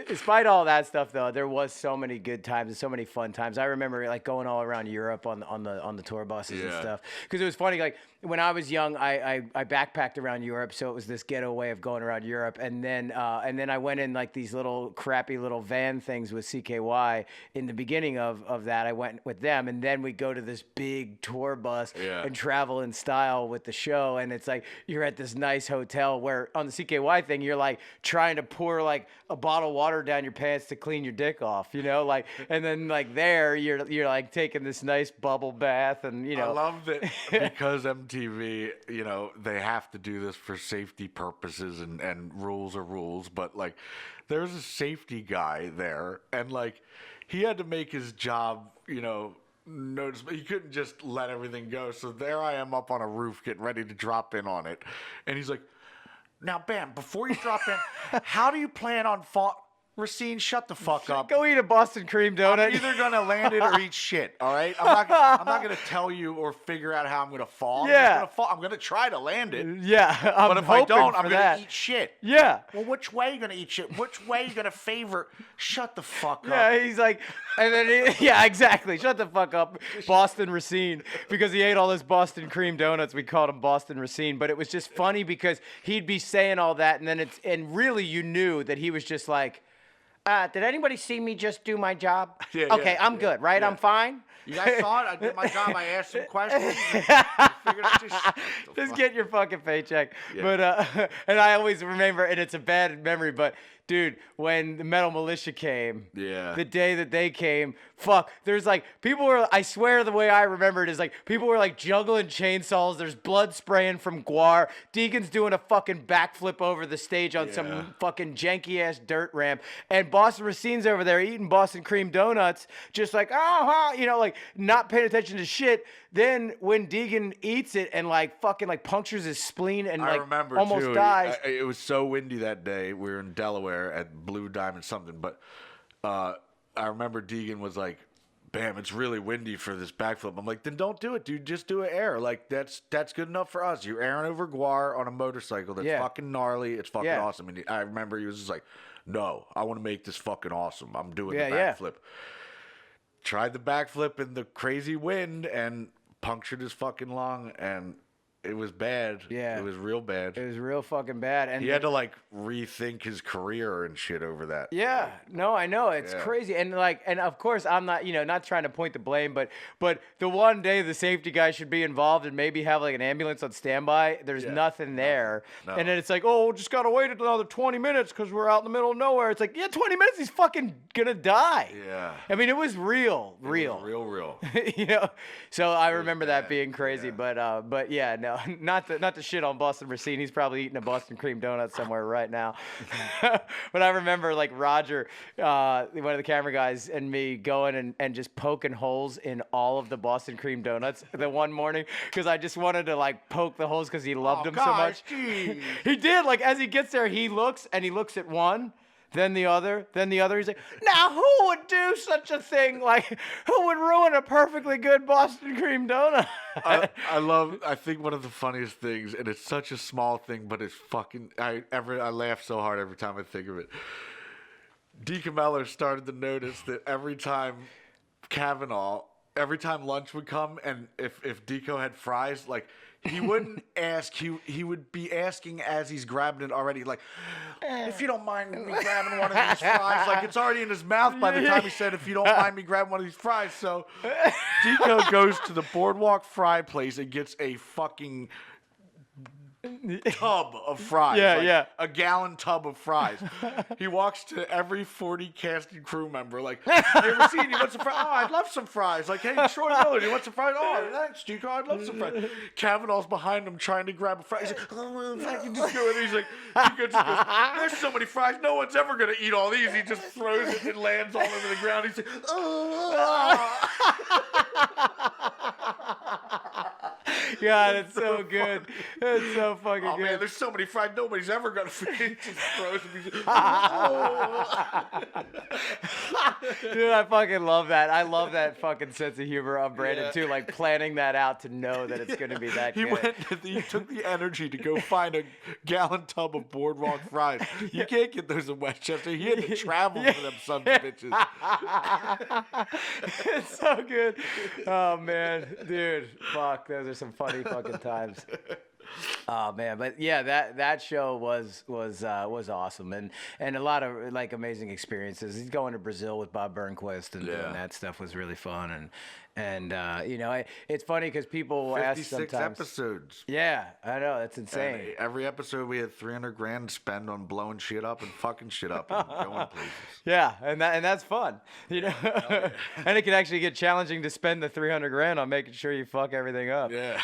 despite all that stuff, though, there was so many good times and so many fun times. I remember like going all around Europe on the tour buses and stuff. Because it was funny. Like when I was young, I backpacked around Europe, so it was this ghetto way of going around Europe. And then I went in like these little crappy little van things with CKY in the beginning of that. I went with them, and then we go to this big tour bus and travel in style with the show. And it's like you're at this nice hotel where on the CKY thing you're like trying to pour like a bottle of water down your pants to clean your dick off, you know, like, and then like there you're like taking this nice bubble bath, and you know. I love that because MTV, you know, they have to do this for safety purposes, and rules are rules, but like there's a safety guy there, and like he had to make his job, you know, notice, but he couldn't just let everything go. So there I am up on a roof getting ready to drop in on it, and he's like, "Now, Bam, before you drop in, how do you plan on Racine, shut the fuck up. Go eat a Boston cream donut. I'm either gonna land it or eat shit. All right, I'm not gonna tell you or figure out how I'm gonna fall. Yeah, I'm gonna try to land it. Yeah, but if I don't, I'm gonna eat shit. Yeah. Well, which way are you gonna eat shit? Which way are you gonna favor? Shut the fuck up. Yeah, he's like, and then yeah, exactly. Shut the fuck up, Boston Racine, because he ate all those Boston cream donuts. We called him Boston Racine, but it was just funny because he'd be saying all that, and then really you knew that he was just like. Did anybody see me just do my job? Yeah, okay, I'm good, right? Yeah. I'm fine? You guys saw it? I did my job. I asked some questions. Just get your fucking paycheck. Yeah. But and I always remember, and it's a bad memory, but dude, when the Metal Militia came, the day that they came, fuck, there's like, people were, I swear the way I remember it is like, people were like juggling chainsaws, there's blood spraying from guar, Deacon's doing a fucking backflip over the stage on some fucking janky ass dirt ramp, and Boston Racine's over there eating Boston cream donuts, just like, you know, like, not paying attention to shit. Then when Deegan eats it and like fucking like punctures his spleen and like almost dies. It was so windy that day. We were in Delaware at Blue Diamond something, but I remember Deegan was like, "Bam, it's really windy for this backflip." I'm like, "Then don't do it, dude. Just do an air. Like that's good enough for us. You're airing over guar on a motorcycle. That's fucking gnarly. It's fucking awesome." And I remember he was just like, "No, I want to make this fucking awesome. I'm doing the backflip." Tried the backflip in the crazy wind and punctured his fucking lung, and it was bad. Yeah. It was real bad. It was real fucking bad. And he had to like rethink his career and shit over that. Yeah. No, I know. It's crazy. And like, and of course I'm not, you know, not trying to point the blame, but the one day the safety guy should be involved and maybe have like an ambulance on standby. There's nothing there. No. And then it's like, "Oh, just got to wait another 20 minutes because we're out in the middle of nowhere." It's like, yeah, 20 minutes. He's fucking going to die. Yeah. I mean, it was real. Real. You know, so I remember that being crazy, but yeah, no. Not to shit on Boston Racine. He's probably eating a Boston cream donut somewhere right now. But I remember like Roger, one of the camera guys, and me going and just poking holes in all of the Boston cream donuts the one morning because I just wanted to like poke the holes because he loved them so much. He did. Like as he gets there, he looks at one. Then the other. He's like, "Now who would do such a thing? Like, who would ruin a perfectly good Boston cream donut?" I think one of the funniest things, and it's such a small thing, but it's fucking. I laugh so hard every time I think of it. Deacon Meller started to notice that every time Kavanaugh every time lunch would come, and if Deco had fries, like he wouldn't ask. He would be asking as he's grabbing it already, like, if you don't mind me grabbing one of these fries, like it's already in his mouth by the time he said, if you don't mind me grabbing one of these fries. So Deco goes to the Boardwalk Fry place and gets a fucking tub of fries. A gallon tub of fries. He walks to every 40 cast and crew member, like, you ever seen, you want some fries? Oh, I'd love some fries. Like, hey, Troy Miller, you want some fries? Oh, thanks, Deco, I'd love some fries. Kavanaugh's behind him trying to grab a fry. He's like, oh, if I can just go. And he's like, Deco just goes, there's so many fries, no one's ever going to eat all these. He just throws it and lands all over the ground. He's like, oh. God, it's so good. It's so fucking good. Oh man, there's so many fries, nobody's ever gonna finish. Just throws them. Dude, I fucking love that. I love that fucking sense of humor of Brandon too, like planning that out to know that it's gonna be that good. He took the energy to go find a gallon tub of Boardwalk fries. You can't get those in Westchester. He had to travel for them sons of bitches. It's so good. Oh man, dude, fuck, those are some funny fucking times. Oh man, but yeah, that show was awesome, and a lot of like amazing experiences. He's going to Brazil with Bob Burnquist and doing that stuff was really fun, and you know, it's funny because people will ask sometimes. 56 episodes. Yeah, I know, that's insane. And every episode we had $300,000 to spend on blowing shit up and fucking shit up and going places. Yeah, and that's fun, you know. And it can actually get challenging to spend the $300,000 on making sure you fuck everything up. Yeah.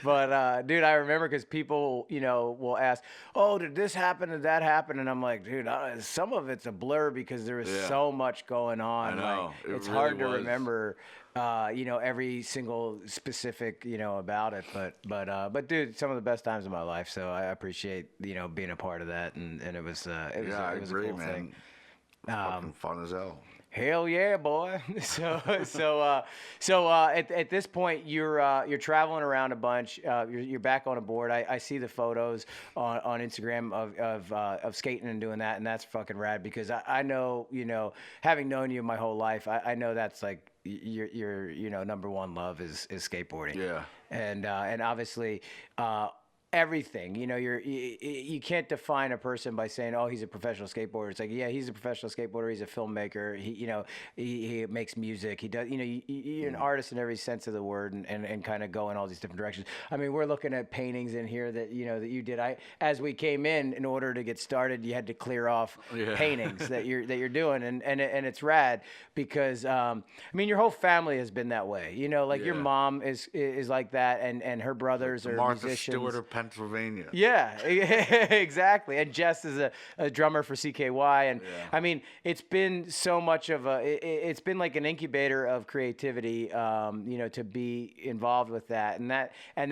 But dude, I remember because people, you know, will ask, "Oh, did this happen? Did that happen?" And I'm like, dude, some of it's a blur because there was so much going on. I know. Like, it's really hard to was. remember, you know, every single specific, you know, about it. But dude, some of the best times of my life. So I appreciate, you know, being a part of that, and it was a cool thing. Fucking fun as hell. Hell yeah, boy! So at this point, you're traveling around a bunch. You're back on a board. I see the photos on Instagram of skating and doing that, and that's fucking rad because I know, you know, having known you my whole life, I know that's like your you know, number one love is skateboarding. Yeah. And obviously. Everything, you know, you can't define a person by saying, oh, he's a professional skateboarder. It's like, yeah, he's a professional skateboarder. He's a filmmaker. He makes music. He does, you know, you're an artist in every sense of the word, and kind of go in all these different directions. I mean, we're looking at paintings in here that, you know, that you did. As we came in order to get started, you had to clear off paintings that you're doing, and it's rad because I mean, your whole family has been that way. You know, like your mom is like that, and her brothers are Martha musicians. Stewart of Pennsylvania. Yeah, exactly. And Jess is a drummer for CKY. And I mean, it's been so much of it's been like an incubator of creativity, you know, to be involved with that. And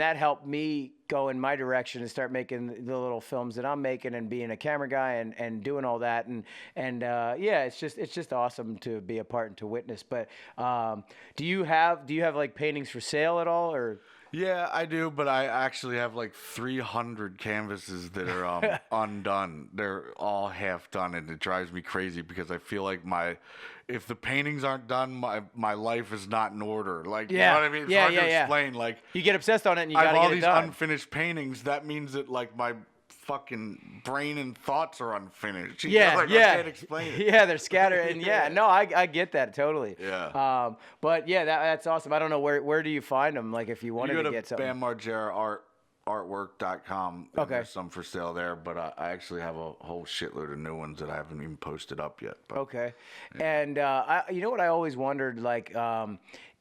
that helped me go in my direction and start making the little films that I'm making and being a camera guy and doing all that. And yeah, it's just awesome to be a part and to witness. But do you have like paintings for sale at all, or? Yeah, I do, but I actually have like 300 canvases that are undone. They're all half done, and it drives me crazy because I feel like if the paintings aren't done, my life is not in order. Like, you know what I mean? It's hard to explain. Like, you get obsessed on it, and you I gotta have all get it these done. unfinished paintings. That means that like my fucking brain and thoughts are unfinished. You Yeah, know? Like, yeah. I can't explain it. Yeah, they're scattered, and no, I get that totally. Yeah. But yeah, that's awesome. I don't know where do you find them? Like, if you wanted You to go get to something. Bam Margera artwork.com. Okay. There's some for sale there, but I actually have a whole shitload of new ones that I haven't even posted up yet. But, Okay. And you know what I always wondered, like,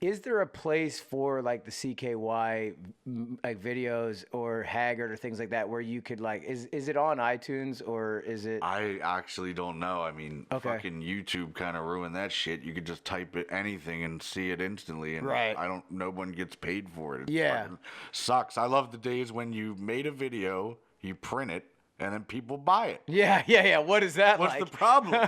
is there a place for like the CKY like videos or Haggard or things like that where you could like, is it on iTunes or is it? I actually don't know. I mean, fucking YouTube kind of ruined that shit. You could just type it anything and see it instantly, and no one gets paid for it. It fucking sucks. I love the days when you made a video, you print it, and then people buy it. Yeah. What is that What's like? the problem?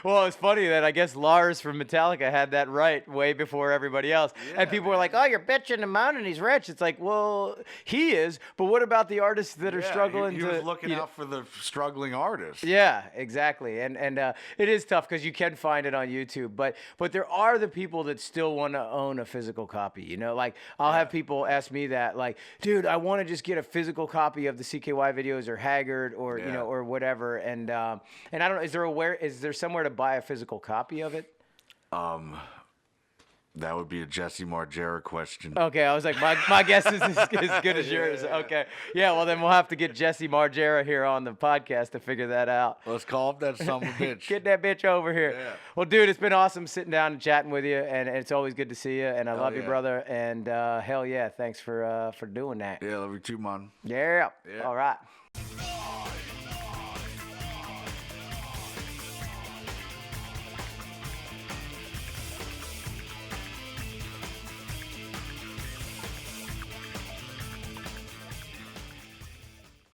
Well, it's funny that I guess Lars from Metallica had that right way before everybody else. And people were like, oh, you're bitching him out and he's rich. It's like, well, he is, but what about the artists that are struggling he to... was looking out for the struggling artists. Yeah, exactly. And it is tough because you can find it on YouTube, but there are the people that still want to own a physical copy. You know, like I'll have people ask me that, like, dude, I want to just get a physical copy of the CKY videos or Haggard or you know or whatever. And I don't know, is there somewhere to buy a physical copy of it? That would be a Jesse Margera question. Okay, I was like, my guess is as good as yours. Okay, yeah. Well, then we'll have to get Jesse Margera here on the podcast to figure that out. Let's call up that son of a bitch. Get that bitch over here. Yeah. Well, dude, it's been awesome sitting down and chatting with you, and it's always good to see you. And I love you, yeah. brother. And hell yeah, thanks for doing that. Yeah, love you too, man. Yeah. All right.